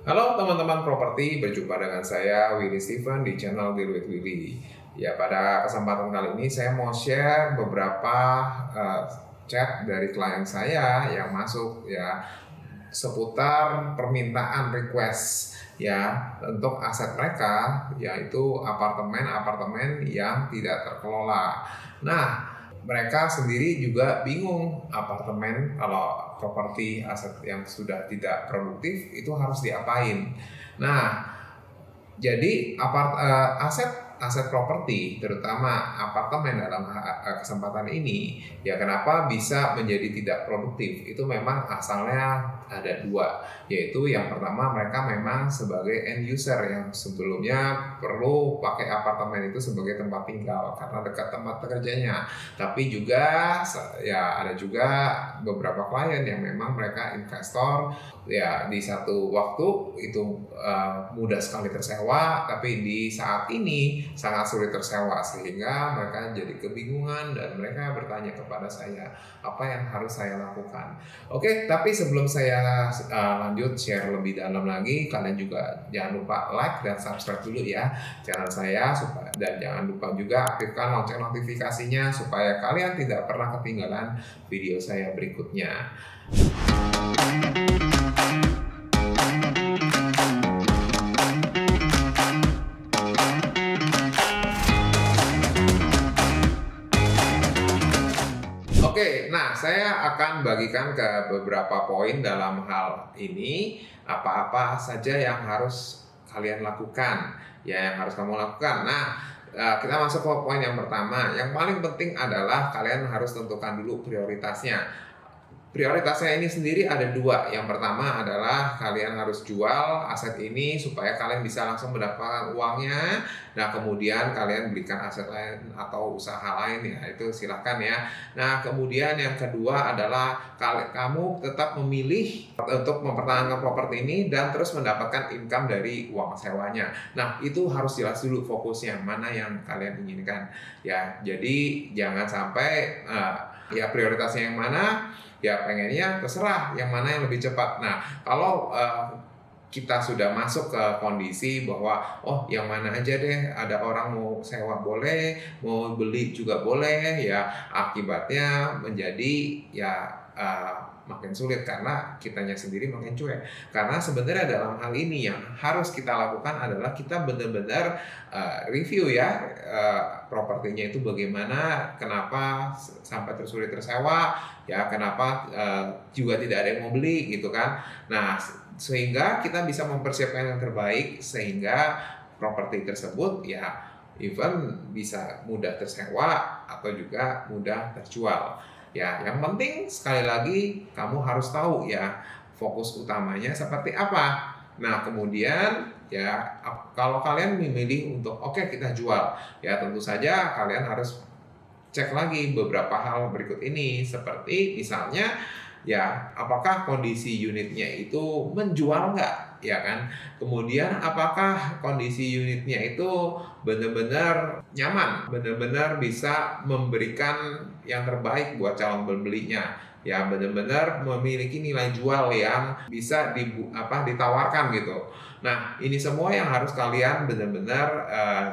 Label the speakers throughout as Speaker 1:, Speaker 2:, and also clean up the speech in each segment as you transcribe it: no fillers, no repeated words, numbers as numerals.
Speaker 1: Halo teman-teman properti, berjumpa dengan saya Willy Steven di channel Deal with Willy. Ya, pada kesempatan kali ini saya mau share beberapa chat dari klien saya yang masuk ya seputar permintaan request ya untuk aset mereka, yaitu apartemen-apartemen yang tidak terkelola. Nah, mereka sendiri juga bingung, apartemen kalau properti aset yang sudah tidak produktif itu harus diapain. Nah, jadi aset properti, terutama apartemen dalam kesempatan ini, ya kenapa bisa menjadi tidak produktif? Itu memang asalnya ada dua, yaitu yang pertama mereka memang sebagai end user yang sebelumnya perlu pakai apartemen itu sebagai tempat tinggal karena dekat tempat kerjanya. Tapi juga ya ada juga beberapa klien yang memang mereka investor, ya di satu waktu itu mudah sekali tersewa, tapi di saat ini sangat sulit tersewa sehingga mereka jadi kebingungan dan mereka bertanya kepada saya apa yang harus saya lakukan. Oke, tapi sebelum saya lanjut share lebih dalam lagi, kalian juga jangan lupa like dan subscribe dulu ya channel saya dan jangan lupa juga aktifkan lonceng notifikasinya supaya kalian tidak pernah ketinggalan video saya berikutnya. Oke, nah saya akan bagikan ke beberapa poin dalam hal ini, apa-apa saja yang harus kalian lakukan, ya yang harus kamu lakukan. Nah, kita masuk ke poin yang pertama. Yang paling penting adalah kalian harus tentukan dulu prioritasnya. Prioritasnya ini sendiri ada dua. Yang pertama adalah kalian harus jual aset ini supaya kalian bisa langsung mendapatkan uangnya. Nah, kemudian kalian belikan aset lain atau usaha lain, ya itu silahkan ya. Nah, kemudian yang kedua adalah kamu tetap memilih untuk mempertahankan properti ini dan terus mendapatkan income dari uang sewanya. Nah, itu harus jelas dulu fokusnya mana yang kalian inginkan ya. Jadi jangan sampai ya prioritasnya yang mana, ya pengennya terserah yang mana yang lebih cepat. Nah, kalau kita sudah masuk ke kondisi bahwa oh yang mana aja deh, ada orang mau sewa boleh, mau beli juga boleh, ya akibatnya menjadi ya makin sulit karena kitanya sendiri makin cuek. Karena sebenarnya dalam hal ini yang harus kita lakukan adalah kita benar-benar review ya propertinya itu bagaimana, kenapa sampai tersulit tersewa, ya kenapa juga tidak ada yang mau beli gitu kan. Nah, sehingga kita bisa mempersiapkan yang terbaik sehingga properti tersebut ya even bisa mudah tersewa atau juga mudah terjual. Ya, yang penting sekali lagi kamu harus tahu ya fokus utamanya seperti apa. Nah, kemudian ya kalau kalian memilih untuk oke kita jual, ya tentu saja kalian harus cek lagi beberapa hal berikut ini, seperti misalnya ya apakah kondisi unitnya itu menjual nggak, ya kan. Kemudian apakah kondisi unitnya itu benar-benar nyaman, benar-benar bisa memberikan yang terbaik buat calon pembelinya, ya benar-benar memiliki nilai jual yang bisa ditawarkan gitu. Nah, ini semua yang harus kalian benar-benar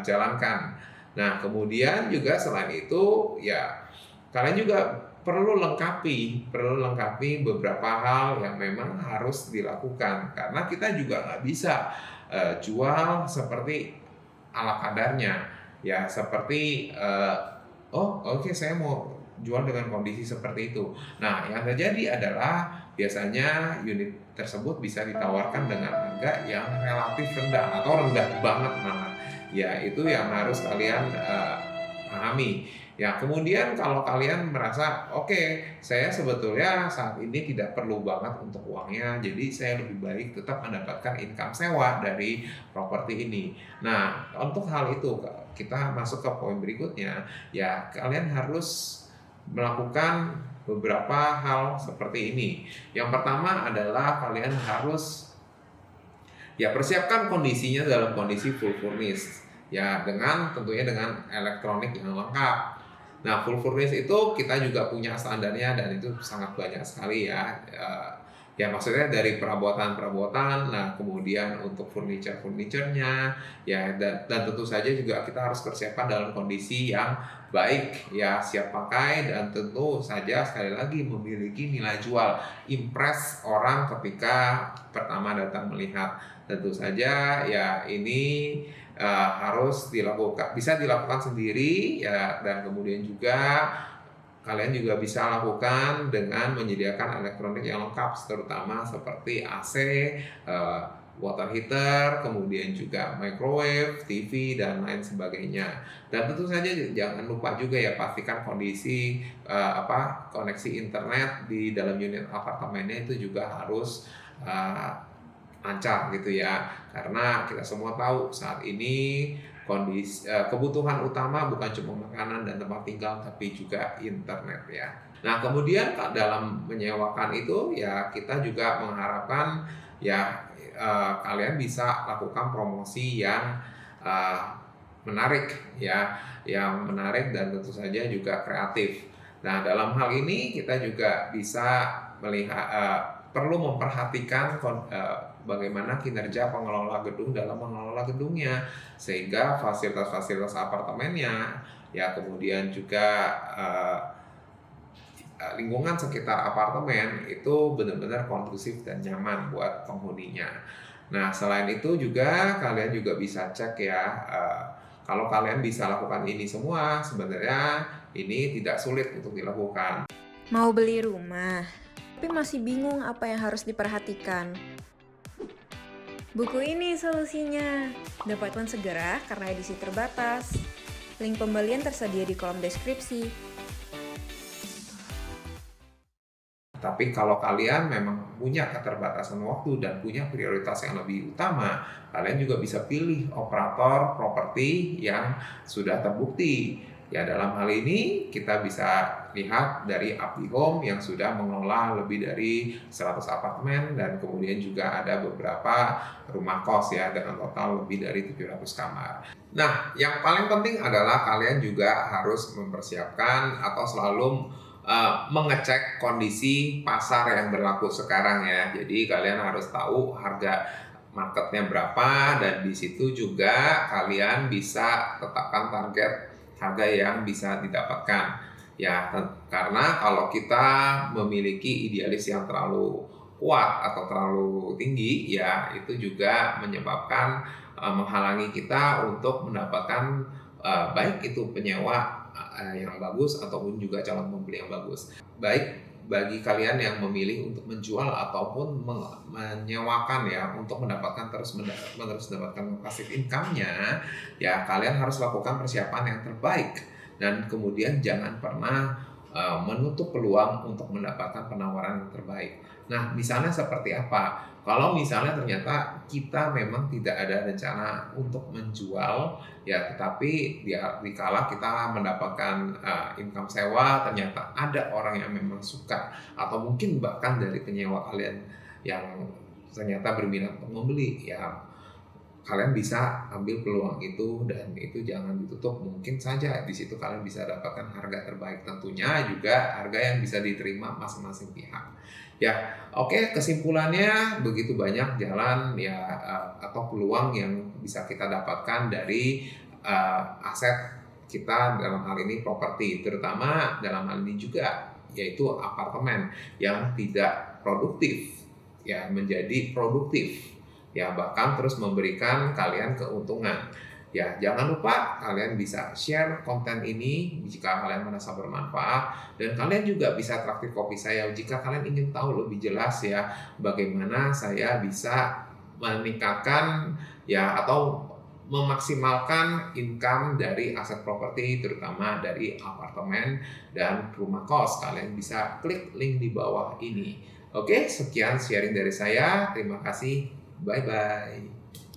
Speaker 1: jalankan. Nah, kemudian juga selain itu ya kalian juga perlu lengkapi beberapa hal yang memang harus dilakukan karena kita juga nggak bisa jual seperti ala kadarnya, ya seperti oh oke, saya mau jual dengan kondisi seperti itu. Nah, yang terjadi adalah biasanya unit tersebut bisa ditawarkan dengan harga yang relatif rendah atau rendah banget malah. Ya, itu yang harus kalian pahami. Ya, kemudian kalau kalian merasa oke, saya sebetulnya saat ini tidak perlu banget untuk uangnya, jadi saya lebih baik tetap mendapatkan income sewa dari properti ini. Nah, untuk hal itu kita masuk ke poin berikutnya, ya kalian harus melakukan beberapa hal seperti ini. Yang pertama adalah kalian harus ya persiapkan kondisinya dalam kondisi full furnished, ya tentunya dengan elektronik yang lengkap. Nah, full furnished itu kita juga punya standarnya dan itu sangat banyak sekali ya. Ya maksudnya dari perabotan-perabotan, nah kemudian untuk furniture-nya, ya dan tentu saja juga kita harus persiapan dalam kondisi yang baik, ya siap pakai dan tentu saja sekali lagi memiliki nilai jual, impress orang ketika pertama datang melihat. Tentu saja ya ini harus dilakukan, bisa dilakukan sendiri ya, dan kemudian juga kalian juga bisa lakukan dengan menyediakan elektronik yang lengkap, terutama seperti AC, water heater, kemudian juga microwave, TV, dan lain sebagainya. Dan tentu saja jangan lupa juga ya, pastikan kondisi koneksi internet di dalam unit apartemennya itu juga harus lancar gitu ya, karena kita semua tahu saat ini kondisi kebutuhan utama bukan cuma makanan dan tempat tinggal, tapi juga internet ya. Nah kemudian dalam menyewakan itu ya kita juga mengharapkan ya kalian bisa lakukan promosi yang menarik ya, yang menarik dan tentu saja juga kreatif. Nah dalam hal ini kita juga bisa melihat perlu memperhatikan bagaimana kinerja pengelola gedung dalam mengelola gedungnya, sehingga fasilitas-fasilitas apartemennya ya, kemudian juga lingkungan sekitar apartemen itu benar-benar kondusif dan nyaman buat penghuninya. Nah selain itu juga kalian juga bisa cek ya, kalau kalian bisa lakukan ini semua, sebenarnya ini tidak sulit untuk dilakukan.
Speaker 2: Mau beli rumah, tapi masih bingung apa yang harus diperhatikan. Buku ini solusinya. Dapatkan segera karena edisi terbatas. Link pembelian tersedia di kolom deskripsi.
Speaker 1: Tapi kalau kalian memang punya keterbatasan waktu dan punya prioritas yang lebih utama, kalian juga bisa pilih operator properti yang sudah terbukti. Ya dalam hal ini kita bisa lihat dari Apihome yang sudah mengelola lebih dari 100 apartemen dan kemudian juga ada beberapa rumah kos ya dengan total lebih dari 700 kamar. Nah, yang paling penting adalah kalian juga harus mempersiapkan atau selalu mengecek kondisi pasar yang berlaku sekarang ya. Jadi kalian harus tahu harga marketnya berapa, dan di situ juga kalian bisa tetapkan target harga yang bisa didapatkan ya, karena kalau kita memiliki idealis yang terlalu kuat atau terlalu tinggi ya, itu juga menyebabkan menghalangi kita untuk mendapatkan baik itu penyewa yang bagus ataupun juga calon pembeli yang bagus. Baik bagi kalian yang memilih untuk menjual ataupun menyewakan ya, untuk mendapatkan terus mendapatkan passive income-nya ya, kalian harus lakukan persiapan yang terbaik dan kemudian jangan pernah menutup peluang untuk mendapatkan penawaran yang terbaik. Nah, misalnya seperti apa? Kalau misalnya ternyata kita memang tidak ada rencana untuk menjual ya, tetapi dikala kita mendapatkan income sewa, ternyata ada orang yang memang suka atau mungkin bahkan dari penyewa kalian yang ternyata berminat untuk membeli ya, kalian bisa ambil peluang itu dan itu jangan ditutup. Mungkin saja di situ kalian bisa dapatkan harga terbaik, tentunya juga harga yang bisa diterima masing-masing pihak. Ya, oke, kesimpulannya begitu banyak jalan ya atau peluang yang bisa kita dapatkan dari aset kita, dalam hal ini properti, terutama dalam hal ini juga yaitu apartemen yang tidak produktif ya menjadi produktif ya, bahkan terus memberikan kalian keuntungan. Ya, jangan lupa kalian bisa share konten ini jika kalian merasa bermanfaat, dan kalian juga bisa traktir kopi saya jika kalian ingin tahu lebih jelas ya bagaimana saya bisa meningkatkan ya atau memaksimalkan income dari aset properti, terutama dari apartemen dan rumah kos. Kalian bisa klik link di bawah ini. Oke, sekian sharing dari saya. Terima kasih. Bye-bye.